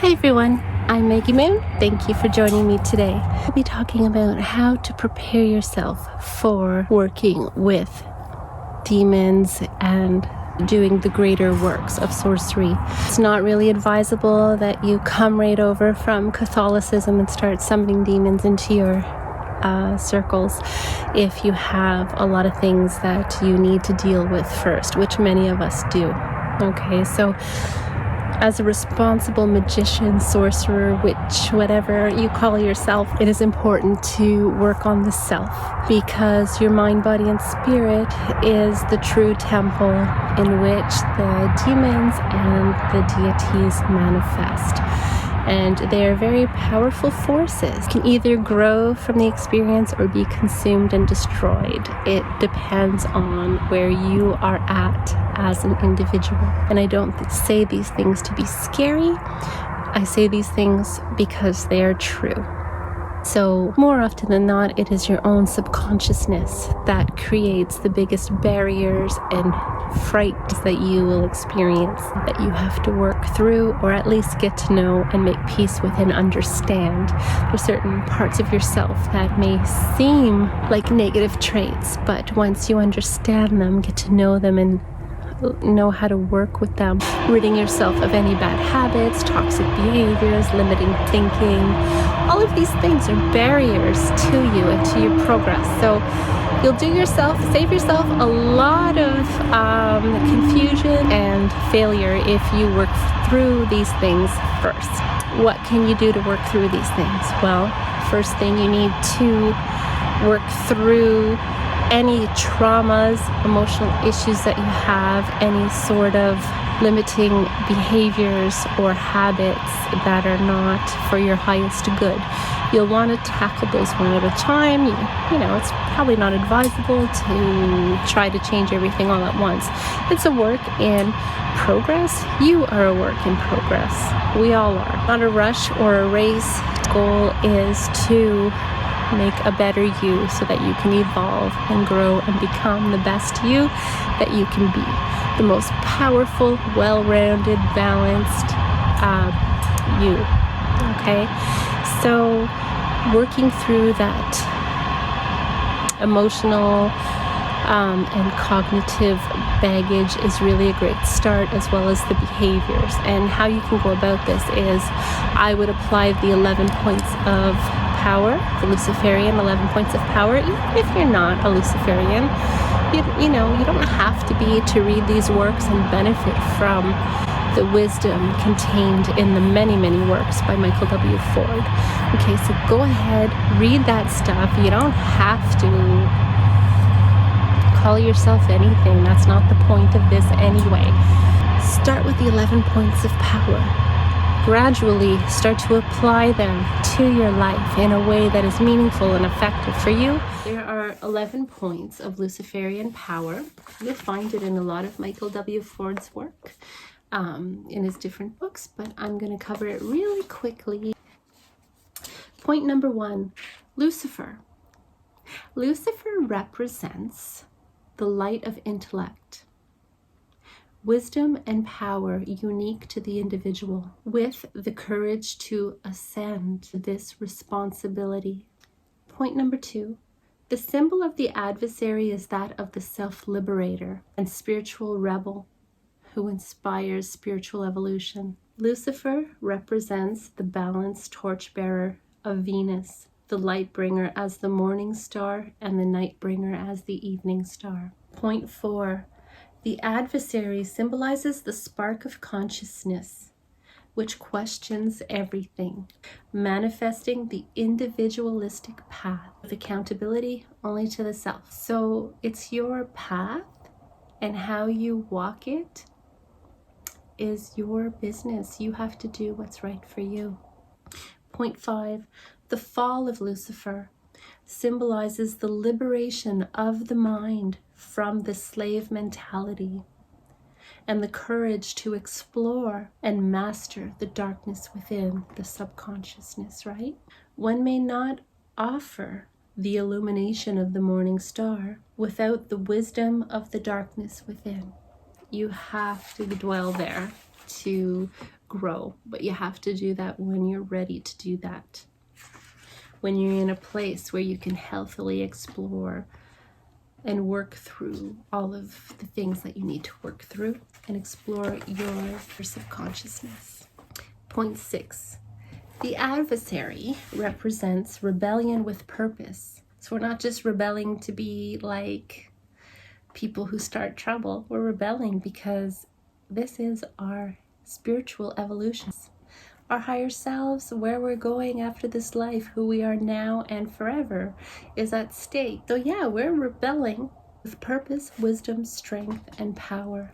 Hi everyone, I'm Maggie Moon. Thank you for joining me today. I'll be talking about how to prepare yourself for working with demons and doing the greater works of sorcery. It's not really advisable that you come right over from Catholicism and start summoning demons into your circles if you have a lot of things that you need to deal with first, which many of us do. Okay, so as a responsible magician, sorcerer, witch, whatever you call yourself, it is important to work on the self, because your mind, body, and spirit is the true temple in which the demons and the deities manifest. And they are very powerful forces. Can either grow from the experience or be consumed and destroyed. It depends on where you are at as an individual. And I don't say these things to be scary. I say these things because they are true. So more often than not, it is your own subconsciousness that creates the biggest barriers and frights that you will experience, that you have to work through, or at least get to know and make peace with and understand. There's certain parts of yourself that may seem like negative traits, but once you understand them, get to know them and know how to work with them, ridding yourself of any bad habits, toxic behaviors, limiting thinking. All of these things are barriers to you and to your progress. So you'll save yourself a lot of confusion and failure if you work through these things first. What can you do to work through these things? Well, first thing, you need to work through any traumas, emotional issues that you have, any sort of limiting behaviors or habits that are not for your highest good. You'll want to tackle those one at a time. You know, it's probably not advisable to try to change everything all at once. It's a work in progress. You are a work in progress. We all are. Not a rush or a race. The goal is to make a better you so that you can evolve and grow and become the best you that you can be. The most powerful, well-rounded, balanced you. Okay? So working through that emotional and cognitive baggage is really a great start, as well as the behaviors. And how you can go about this is, I would apply the 11 points of power, the Luciferian 11 points of power. Even if you're not a Luciferian, you don't have to be to read these works and benefit from the wisdom contained in the many, many works by Michael W. Ford. Okay, so go ahead, read that stuff. You don't have to call yourself anything. That's not the point of this anyway. Start with the 11 points of power. Gradually start to apply them to your life in a way that is meaningful and effective for you. There are 11 points of Luciferian power. You'll find it in a lot of Michael W. Ford's work, in his different books, but I'm going to cover it really quickly. Point number 1, Lucifer. Lucifer represents the light of intellect, wisdom and power unique to the individual, with the courage to ascend this responsibility. Point number 2, the symbol of the adversary is that of the self-liberator and spiritual rebel who inspires spiritual evolution. Lucifer represents the balanced torchbearer of Venus, the light bringer as the morning star and the night bringer as the evening star. Point 4, the adversary symbolizes the spark of consciousness, which questions everything, manifesting the individualistic path of accountability only to the self. So it's your path, and how you walk it is your business. You have to do what's right for you. Point 5, the fall of Lucifer symbolizes the liberation of the mind from the slave mentality and the courage to explore and master the darkness within, the subconsciousness, right? One may not offer the illumination of the morning star without the wisdom of the darkness within. You have to dwell there to grow. But you have to do that when you're ready to do that. When you're in a place where you can healthily explore and work through all of the things that you need to work through and explore your subconsciousness. Point 6. The adversary represents rebellion with purpose. So we're not just rebelling to be like people who start trouble. We're rebelling because this is our spiritual evolution. Our higher selves, where we're going after this life, who we are now and forever, is at stake. So yeah, we're rebelling with purpose, wisdom, strength, and power.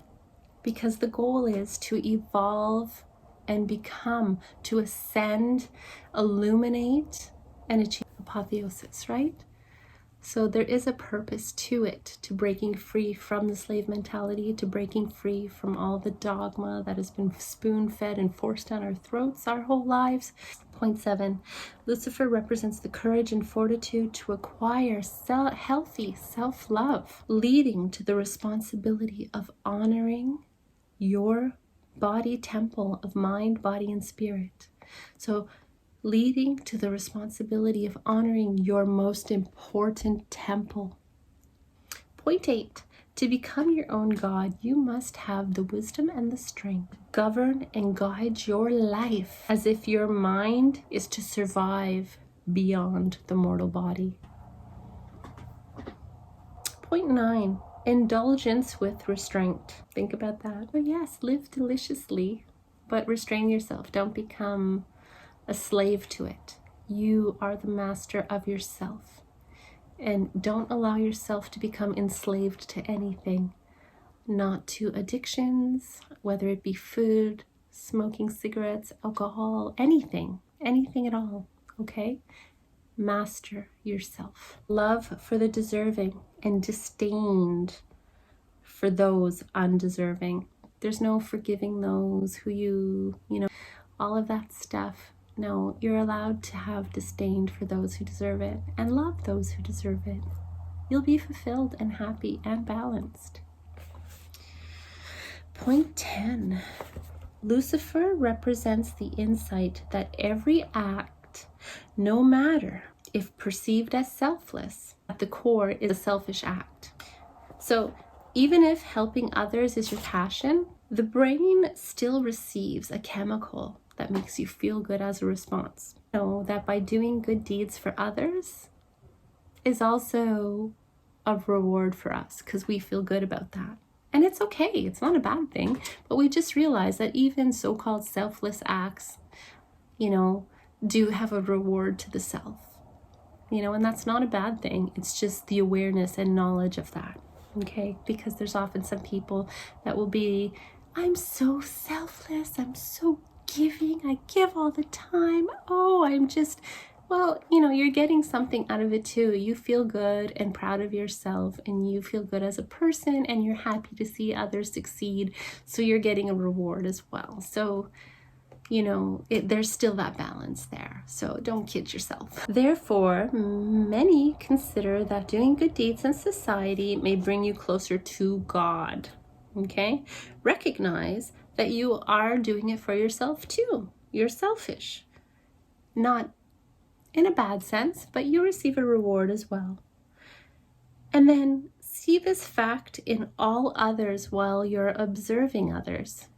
Because the goal is to evolve and become, to ascend, illuminate, and achieve apotheosis, right? So there is a purpose to it, to breaking free from the slave mentality, to breaking free from all the dogma that has been spoon-fed and forced down our throats our whole lives. Point 7, Lucifer represents the courage and fortitude to acquire healthy self-love, leading to the responsibility of honoring your body temple of mind, body, and spirit. So leading to the responsibility of honoring your most important temple. Point 8, to become your own God, you must have the wisdom and the strength to govern and guide your life as if your mind is to survive beyond the mortal body. Point 9, indulgence with restraint. Think about that. Oh yes, live deliciously, but restrain yourself. Don't become a slave to it. You are the master of yourself, and don't allow yourself to become enslaved to anything, not to addictions, whether it be food, smoking cigarettes, alcohol, anything at all. Okay, master yourself. Love for the deserving and disdain for those undeserving. There's no forgiving those who you know, all of that stuff. No, you're allowed to have disdain for those who deserve it and love those who deserve it. You'll be fulfilled and happy and balanced. Point 10. Lucifer represents the insight that every act, no matter if perceived as selfless, at the core is a selfish act. So even if helping others is your passion, the brain still receives a chemical that makes you feel good as a response. Know that by doing good deeds for others is also a reward for us because we feel good about that. And it's okay, it's not a bad thing, but we just realize that even so-called selfless acts, do have a reward to the self, and that's not a bad thing. It's just the awareness and knowledge of that, okay? Because there's often some people that will be, I'm so selfless, I'm so giving, I give all the time. Oh, I'm just, well, you're getting something out of it too. You feel good and proud of yourself, and you feel good as a person, and you're happy to see others succeed. So you're getting a reward as well. So, there's still that balance there. So don't kid yourself. Therefore, many consider that doing good deeds in society may bring you closer to God. Okay? Recognize that you are doing it for yourself too. You're selfish. Not in a bad sense, but you receive a reward as well. And then see this fact in all others while you're observing others,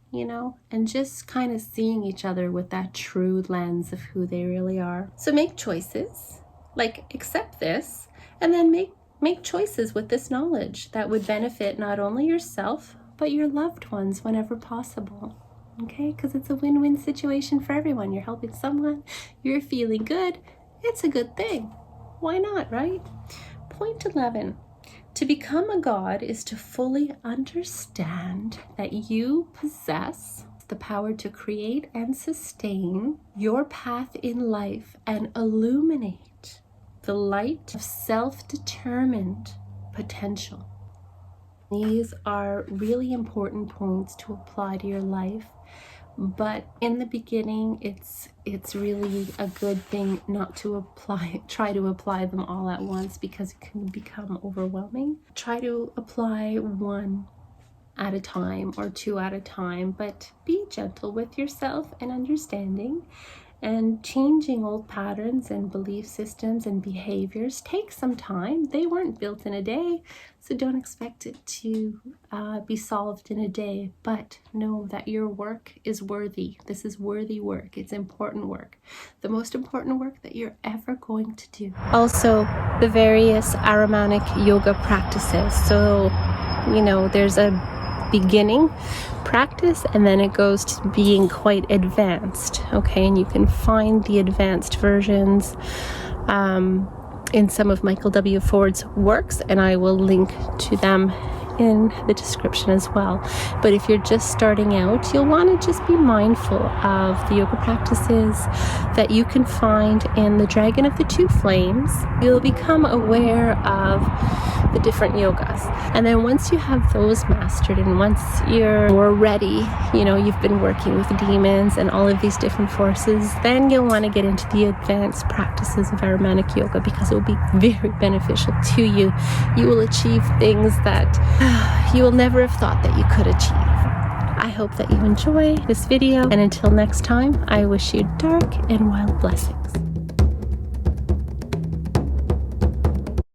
and just kind of seeing each other with that true lens of who they really are. So make choices, like accept this, and then make choices with this knowledge that would benefit not only yourself, but your loved ones whenever possible. Okay, because it's a win-win situation for everyone. You're helping someone, you're feeling good, it's a good thing. Why not, right? Point 11. To become a god is to fully understand that you possess the power to create and sustain your path in life and illuminate the light of self-determined potential. These are really important points to apply to your life, but in the beginning, it's really a good thing not to try to apply them all at once, because it can become overwhelming. Try to apply one at a time or 2 at a time, but be gentle with yourself and understanding. And changing old patterns and belief systems and behaviors takes some time. They weren't built in a day, so don't expect it to be solved in a day. But know that your work is worthy. This is worthy work. It's important work. The most important work that you're ever going to do. Also, the various Aramanic yoga practices. So, you know, there's a beginning practice and then it goes to being quite advanced, okay? And you can find the advanced versions in some of Michael W. Ford's works, and I will link to them in the description as well. But if you're just starting out, you'll want to just be mindful of the yoga practices that you can find in the Dragon of the Two Flames. You'll become aware of the different yogas. And then once you have those mastered and once you're more ready, you know, you've been working with demons and all of these different forces, then you'll want to get into the advanced practices of Aramanic yoga because it will be very beneficial to you. You will achieve things that you will never have thought that you could achieve. I hope that you enjoy this video, and until next time, I wish you dark and wild blessings.